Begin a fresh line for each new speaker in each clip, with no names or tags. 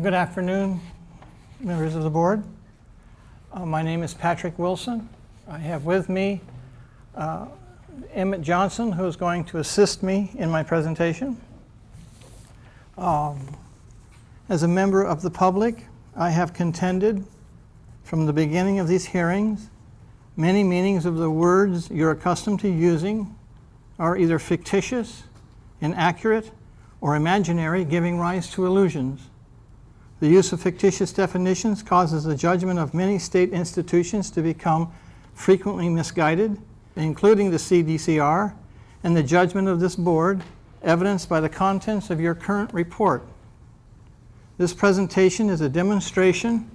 Good afternoon, members of the board. My name is Patrick Wilson. I have with me Emmett Johnson, who is going to assist me in my presentation. As a member of the public, I have contended from the beginning of these hearings, many meanings of the words you're accustomed to using are either fictitious, inaccurate, or imaginary, giving rise to illusions. The use of fictitious definitions causes the judgment of many state institutions to become frequently misguided, including the CDCR, and the judgment of this board, evidenced by the contents of your current report. This presentation is a demonstration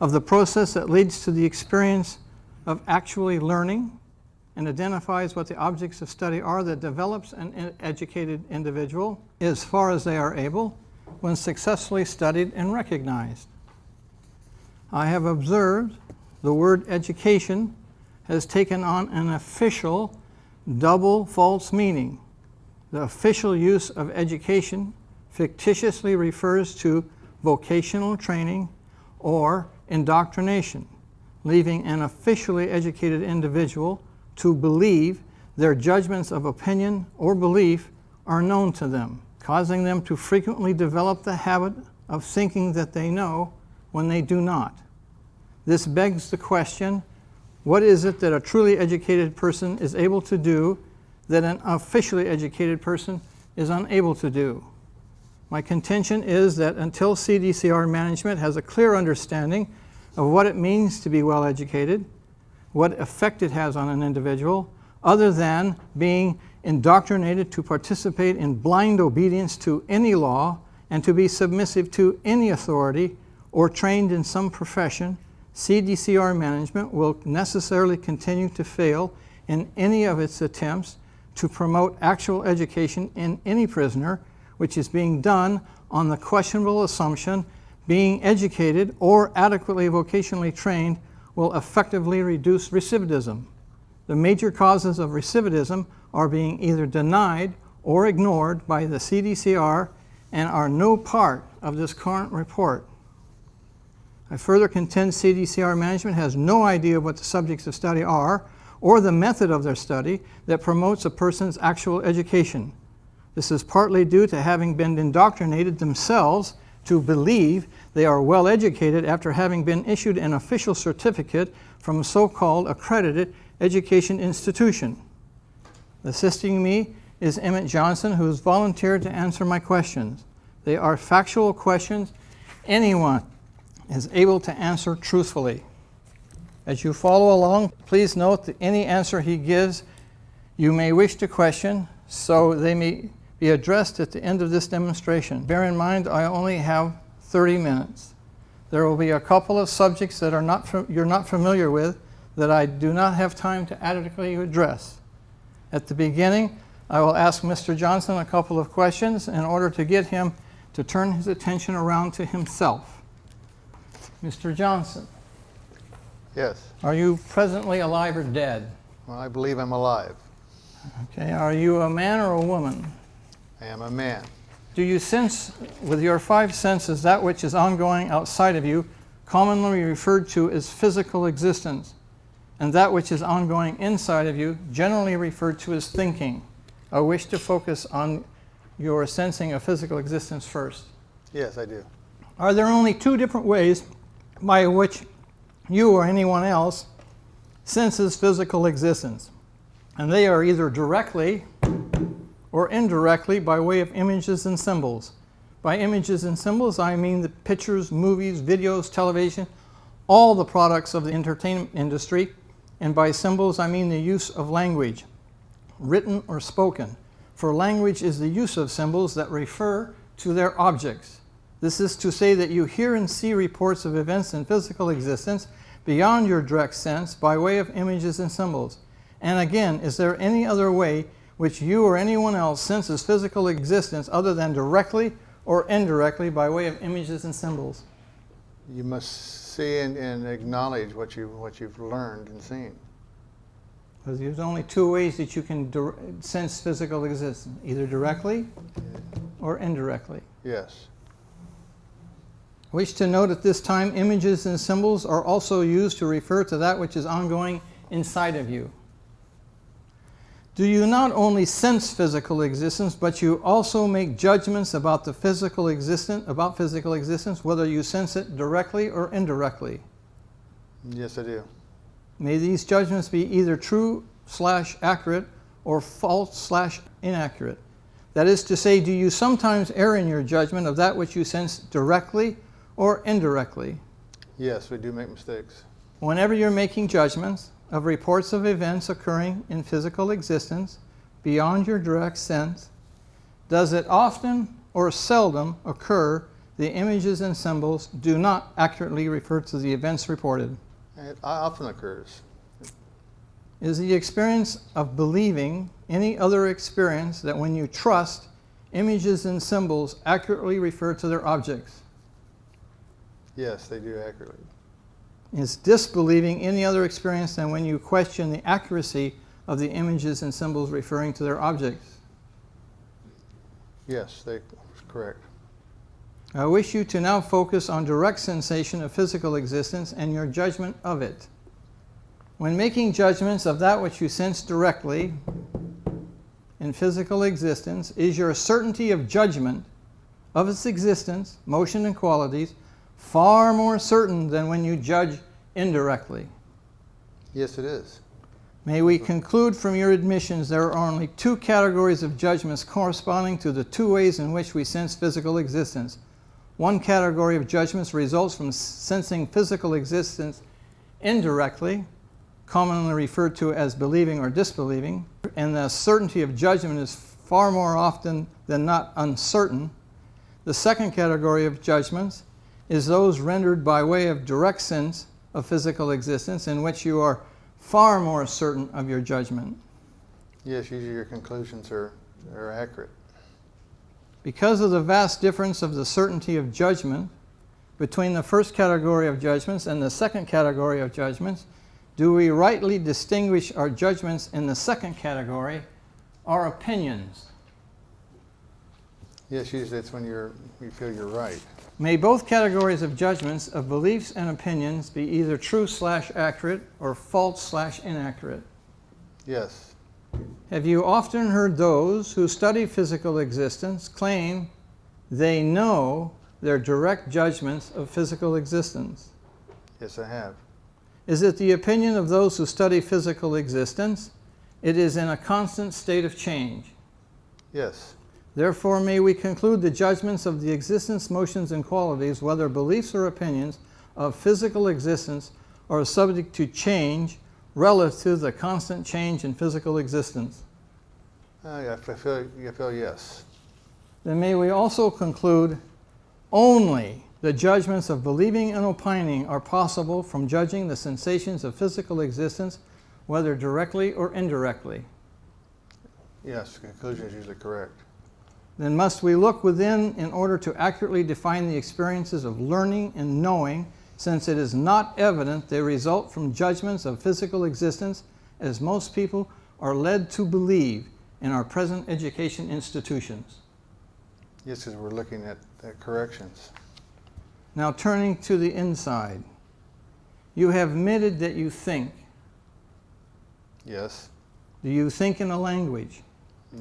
of the process that leads to the experience of actually learning and identifies what the objects of study are that develops an educated individual as far as they are able when successfully studied and recognized. I have observed the word education has taken on an official double false meaning. The official use of education fictitiously refers to vocational training or indoctrination, leaving an officially educated individual to believe their judgments of opinion or belief are known to them, causing them to frequently develop the habit of thinking that they know when they do not. This begs the question, what is it that a truly educated person is able to do that an officially educated person is unable to do? My contention is that until CDCR management has a clear understanding of what it means to be well educated, what effect it has on an individual, other than being indoctrinated to participate in blind obedience to any law and to be submissive to any authority or trained in some profession, CDCR management will necessarily continue to fail in any of its attempts to promote actual education in any prisoner, which is being done on the questionable assumption being educated or adequately vocationally trained will effectively reduce recidivism. The major causes of recidivism are being either denied or ignored by the CDCR and are no part of this current report. I further contend CDCR management has no idea what the subjects of study are or the method of their study that promotes a person's actual education. This is partly due to having been indoctrinated themselves to believe they are well educated after having been issued an official certificate from a so-called accredited education institution. Assisting me is Emmett Johnson, who has volunteered to answer my questions. They are factual questions anyone is able to answer truthfully. As you follow along, please note that any answer he gives you may wish to question, so they may be addressed at the end of this demonstration. Bear in mind, I only have 30 minutes. There will be a couple of subjects that you're not familiar with that I do not have time to adequately address. At the beginning, I will ask Mr. Johnson a couple of questions in order to get him to turn his attention around to himself. Mr. Johnson.
Yes.
Are you presently alive or dead?
Well, I believe I'm alive.
Okay. Are you a man or a woman?
I am a man.
Do you sense with your five senses that which is ongoing outside of you, commonly referred to as physical existence, and that which is ongoing inside of you, generally referred to as thinking? I wish to focus on your sensing of physical existence first.
Yes, I do.
Are there only two different ways by which you or anyone else senses physical existence? And they are either directly or indirectly by way of images and symbols. By images and symbols, I mean the pictures, movies, videos, television, all the products of the entertainment industry. And by symbols, I mean the use of language, written or spoken. For language is the use of symbols that refer to their objects. This is to say that you hear and see reports of events in physical existence beyond your direct sense by way of images and symbols. And again, is there any other way which you or anyone else senses physical existence other than directly or indirectly by way of images and symbols?
You must see and acknowledge what you've learned and seen.
Because there's only two ways that you can sense physical existence, either directly or indirectly.
Yes.
I wish to note at this time, images and symbols are also used to refer to that which is ongoing inside of you. Do you not only sense physical existence, but you also make judgments about the physical existence, whether you sense it directly or indirectly?
Yes, I do.
May these judgments be either true/accurate or false/inaccurate. That is to say, do you sometimes err in your judgment of that which you sense directly or indirectly?
Yes, we do make mistakes.
Whenever you're making judgments of reports of events occurring in physical existence beyond your direct sense, does it often or seldom occur the images and symbols do not accurately refer to the events reported?
It often occurs.
Is the experience of believing any other experience that when you trust, images and symbols accurately refer to their objects?
Yes, they do accurately.
Is disbelieving any other experience than when you question the accuracy of the images and symbols referring to their objects?
Yes, that's correct.
I wish you to now focus on direct sensation of physical existence and your judgment of it. When making judgments of that which you sense directly in physical existence, is your certainty of judgment of its existence, motion, and qualities far more certain than when you judge indirectly?
Yes, it is.
May we conclude from your admissions there are only two categories of judgments corresponding to the two ways in which we sense physical existence. One category of judgments results from sensing physical existence indirectly, commonly referred to as believing or disbelieving, and the certainty of judgment is far more often than not uncertain. The second category of judgments is those rendered by way of direct sense of physical existence, in which you are far more certain of your judgment.
Yes, usually your conclusions are accurate.
Because of the vast difference of the certainty of judgment between the first category of judgments and the second category of judgments, do we rightly distinguish our judgments in the second category, our opinions?
Yes, usually it's when you feel you're right.
May both categories of judgments of beliefs and opinions be either true/accurate or false/inaccurate.
Yes.
Have you often heard those who study physical existence claim they know their direct judgments of physical existence?
Yes, I have.
Is it the opinion of those who study physical existence? It is in a constant state of change.
Yes.
Therefore, may we conclude the judgments of the existence, motions, and qualities, whether beliefs or opinions, of physical existence are subject to change relative to the constant change in physical existence.
I feel yes.
Then may we also conclude only the judgments of believing and opining are possible from judging the sensations of physical existence, whether directly or indirectly.
Yes, the conclusion is usually correct.
Then must we look within in order to accurately define the experiences of learning and knowing, since it is not evident they result from judgments of physical existence, as most people are led to believe in our present education institutions.
Yes, because we're looking at corrections.
Now turning to the inside. You have admitted that you think.
Yes.
Do you think in a language?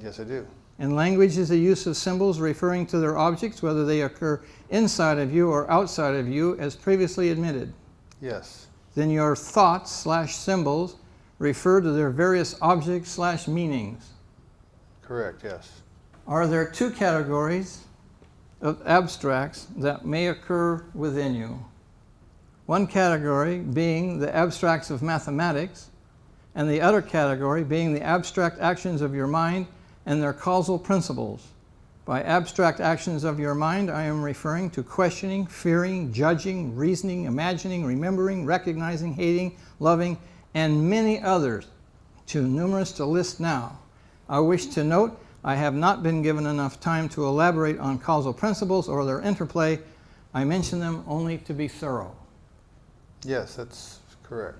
Yes, I do.
And language is the use of symbols referring to their objects, whether they occur inside of you or outside of you, as previously admitted.
Yes.
Then your thoughts/symbols refer to their various objects/meanings.
Correct, yes.
Are there two categories of abstracts that may occur within you? One category being the abstracts of mathematics, and the other category being the abstract actions of your mind and their causal principles. By abstract actions of your mind, I am referring to questioning, fearing, judging, reasoning, imagining, remembering, recognizing, hating, loving, and many others, too numerous to list now. I wish to note I have not been given enough time to elaborate on causal principles or their interplay. I mention them only to be thorough.
Yes, that's correct.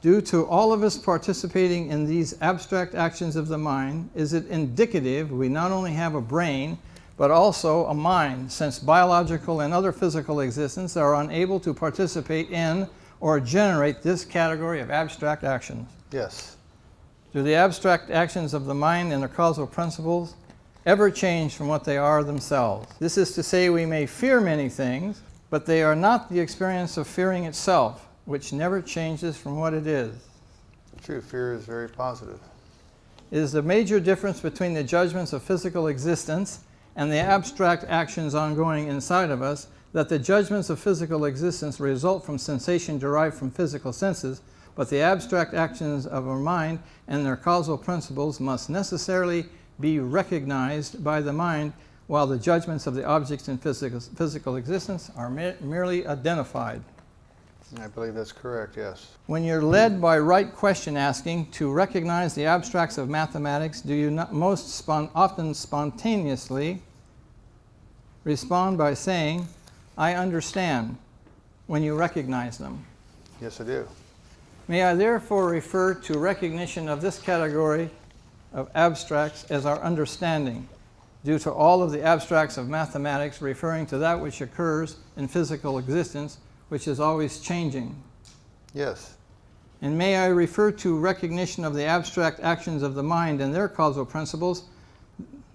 Due to all of us participating in these abstract actions of the mind, is it indicative we not only have a brain, but also a mind, since biological and other physical existence are unable to participate in or generate this category of abstract actions.
Yes.
Do the abstract actions of the mind and their causal principles ever change from what they are themselves? This is to say, we may fear many things, but they are not the experience of fearing itself, which never changes from what it is.
True, fear is very positive.
It is the major difference between the judgments of physical existence and the abstract actions ongoing inside of us, that the judgments of physical existence result from sensation derived from physical senses, but the abstract actions of our mind and their causal principles must necessarily be recognized by the mind, while the judgments of the objects in physical existence are merely identified.
I believe that's correct, yes.
When you're led by right question asking to recognize the abstracts of mathematics, do you not often spontaneously respond by saying, "I understand," when you recognize them?
Yes, I do.
May I therefore refer to recognition of this category of abstracts as our understanding, due to all of the abstracts of mathematics referring to that which occurs in physical existence, which is always changing.
Yes.
And may I refer to recognition of the abstract actions of the mind and their causal principles,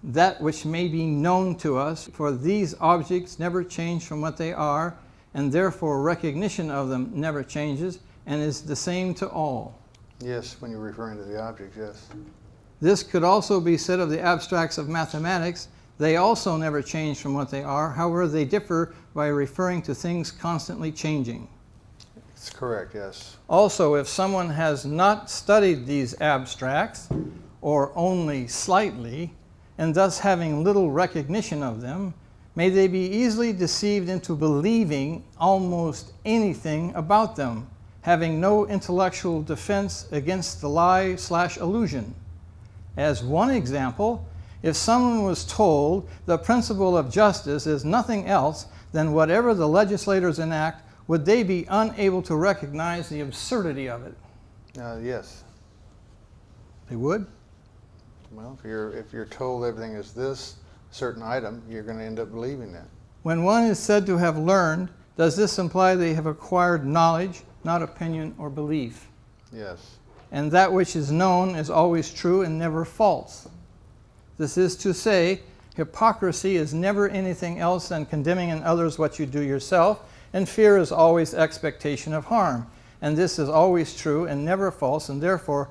that which may be known to us, for these objects never change from what they are, and therefore recognition of them never changes and is the same to all.
Yes, when you're referring to the object, yes.
This could also be said of the abstracts of mathematics. They also never change from what they are. However, they differ by referring to things constantly changing.
It's correct, yes.
Also, if someone has not studied these abstracts, or only slightly, and thus having little recognition of them, may they be easily deceived into believing almost anything about them, having no intellectual defense against the lie/illusion. As one example, if someone was told the principle of justice is nothing else than whatever the legislators enact, would they be unable to recognize the absurdity of it?
Yes.
They would?
Well, if you're told everything is this certain item, you're going to end up believing that.
When one is said to have learned, does this imply they have acquired knowledge, not opinion or belief?
Yes.
And that which is known is always true and never false. This is to say, hypocrisy is never anything else than condemning in others what you do yourself, and fear is always expectation of harm. And this is always true and never false, and therefore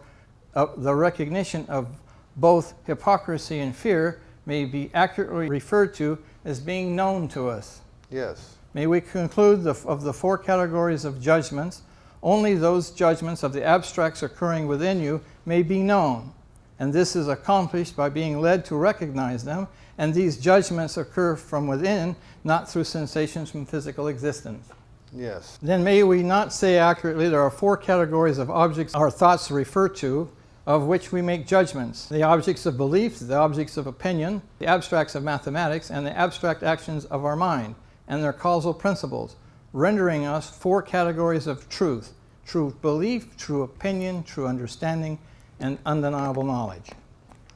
the recognition of both hypocrisy and fear may be accurately referred to as being known to us.
Yes.
May we conclude of the four categories of judgments, only those judgments of the abstracts occurring within you may be known, and this is accomplished by being led to recognize them, and these judgments occur from within, not through sensations from physical existence.
Yes.
Then may we not say accurately there are four categories of objects our thoughts refer to, of which we make judgments: the objects of belief, the objects of opinion, the abstracts of mathematics, and the abstract actions of our mind and their causal principles, rendering us four categories of truth: true belief, true opinion, true understanding, and undeniable knowledge.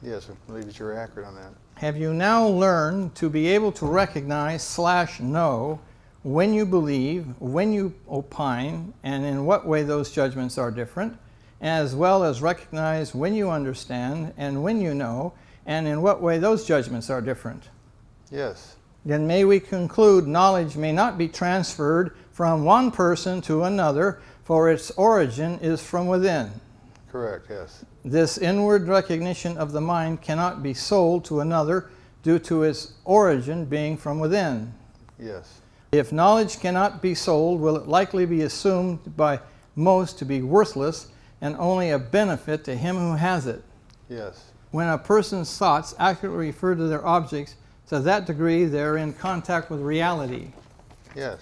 Yes, I believe that you're accurate on that.
Have you now learned to be able to recognize/know when you believe, when you opine, and in what way those judgments are different, as well as recognize when you understand and when you know, and in what way those judgments are different?
Yes.
Then may we conclude knowledge may not be transferred from one person to another, for its origin is from within.
Correct, yes.
This inward recognition of the mind cannot be sold to another due to its origin being from within.
Yes.
If knowledge cannot be sold, will it likely be assumed by most to be worthless and only a benefit to him who has it?
Yes.
When a person's thoughts accurately refer to their objects, to that degree they're in contact with reality.
Yes.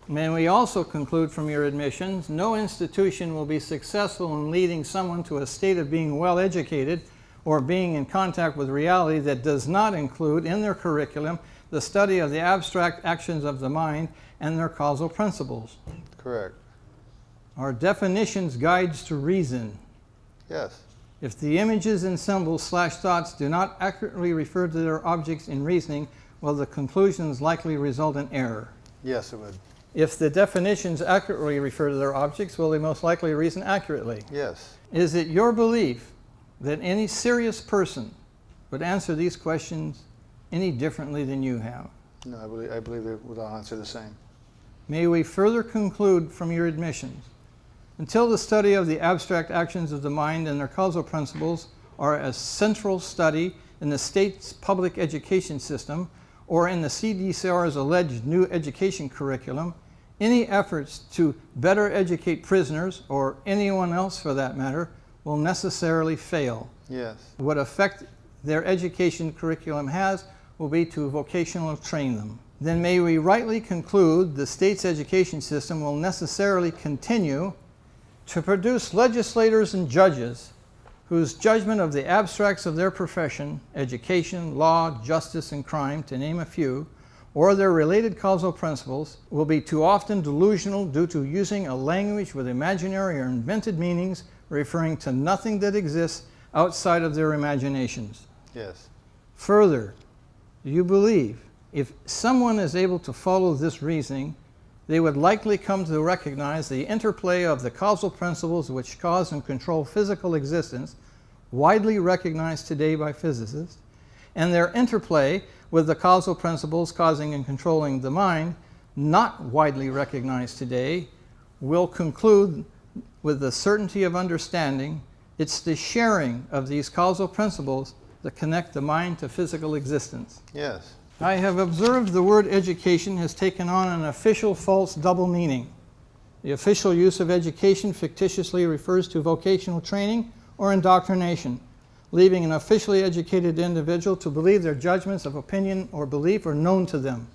May we also conclude from your admissions, no institution will be successful in leading someone to a state of being well educated or being in contact with reality that does not include in their curriculum the study of the abstract actions of the mind and their causal principles.
Correct.
Are definitions guides to reason?
Yes.
If the images and symbols/thoughts do not accurately refer to their objects in reasoning, will the conclusions likely result in error?
Yes, it would.
If the definitions accurately refer to their objects, will they most likely reason accurately?
Yes.
Is it your belief that any serious person would answer these questions any differently than you have?
No, I believe they would all answer the same.
May we further conclude from your admissions, until the study of the abstract actions of the mind and their causal principles are a central study in the state's public education system or in the CDCR's alleged new education curriculum, any efforts to better educate prisoners, or anyone else for that matter, will necessarily fail.
Yes.
What effect their education curriculum has will be to vocational train them. Then may we rightly conclude the state's education system will necessarily continue to produce legislators and judges whose judgment of the abstracts of their profession, education, law, justice, and crime, to name a few, or their related causal principles, will be too often delusional due to using a language with imaginary or invented meanings referring to nothing that exists outside of their imaginations.
Yes.
Further, do you believe if someone is able to follow this reasoning, they would likely come to recognize the interplay of the causal principles which cause and control physical existence, widely recognized today by physicists, and their interplay with the causal principles causing and controlling the mind, not widely recognized today, will conclude with the certainty of understanding it's the sharing of these causal principles that connect the mind to physical existence?
Yes.
I have observed the word education has taken on an official false double meaning. The official use of education fictitiously refers to vocational training or indoctrination, leaving an officially educated individual to believe their judgments of opinion or belief are known to them,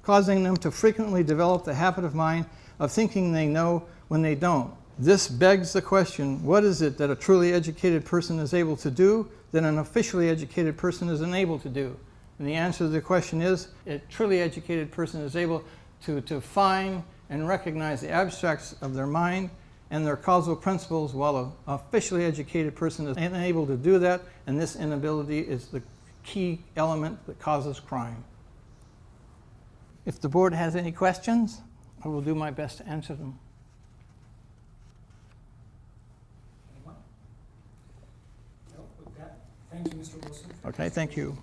causing them to frequently develop the habit of mind of thinking they know when they don't. This begs the question, what is it that a truly educated person is able to do that an officially educated person is unable to do? And the answer to the question is, a truly educated person is able to find and recognize the abstracts of their mind and their causal principles, while an officially educated person is unable to do that, and this inability is the key element that causes crime. If the board has any questions, I will do my best to answer them.
Anyone? No, with that, thank you, Mr. Wilson.
Okay, thank you.